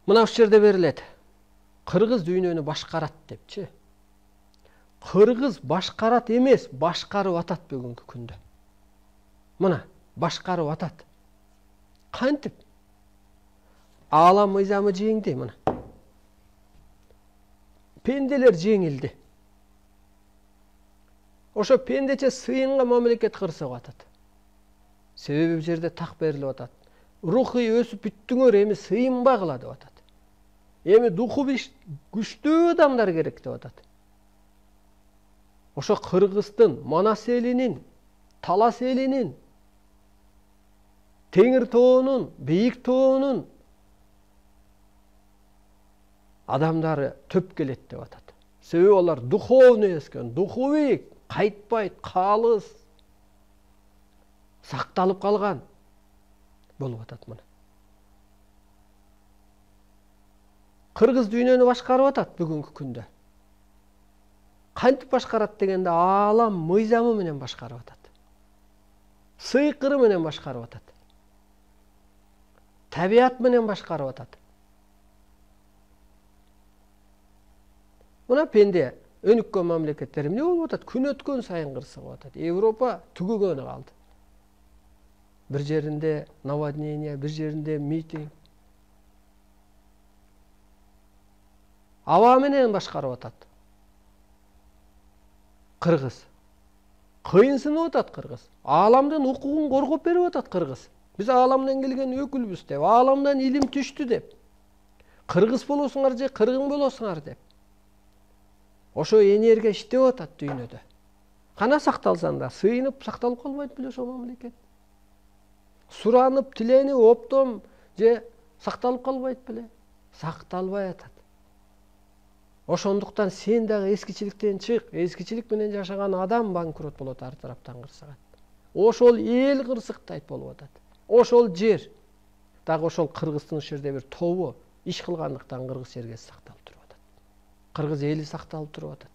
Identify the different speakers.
Speaker 1: Мына ушул жерде берилет. Кыргыз дүйнөнү башкарат депчи. Кыргыз башкарат эмес, башкарып атат бүгүнкү күндө. Мына, башкарып атат. Кантип? Аалам мыйзамы жеңди мына. Пенделер жеңилди. Ошо пендече сыйынга мамлекет кырсык атат. Себеби бул жерде так берилип атат. Рухий өсүп бүттүңөр, эми сыйынбагыла деп атат. Эми духу күчтүү адамдар керек деп атат. Ошо Кыргыздын, Манас элинин, Талас элинин, Теңир тоонун, Бийик тоонун адамдары төп келет деп атат. Себеби алар духовный өскөн, духу бийик, кайтпайт, калыс, сакталып калган болуп атат мына. Кыргыз дүйнөнү башкарып атат бүгүнкү күндө. Кантип башкарат дегенде аалам мыйзамы менен башкарып атат. Сыйкыры менен башкарып атат. Табият менен башкарып атат. Мына пенде өнүккөн мамлекеттер эмне болуп атат? Күн өткөн сайын кырсыгып атат. Европа түгөгөнү калды. Bir жеринде наводнение, bir жеринде митинг. Аба менен башкарып атат. Кыргыз. Кыйынсынып атат Кыргыз. Ааламдын укугун коргоп берип атат Кыргыз. Биз ааламдан келген өкүлбүз деп, ааламдан илим түштү деп. Кыргыз болосуңар же кыргын болосуңар деп. Ошо энерге иштеп атат дүйнөдө. Кана сакталсаң да сыйынып сакталып калбайт беле ошо мамлекет. Суранып, тиленип, оптом же сакталып калбайт беле? Сакталбай атат. Ошондуктан сен дагы эскичиликтен чык. Эскичилик менен жашаган адам банкрот болот, ар тараптан кырсыгат. Ошол эл кырсыктайт болуп атат. Ошол жер. Дагы ошол Кыргыздын ушул жерде бир тобу иш кылгандыктан кыргыз жергеси сакталып туруп атат. Кыргыз эли сакталып туруп атат.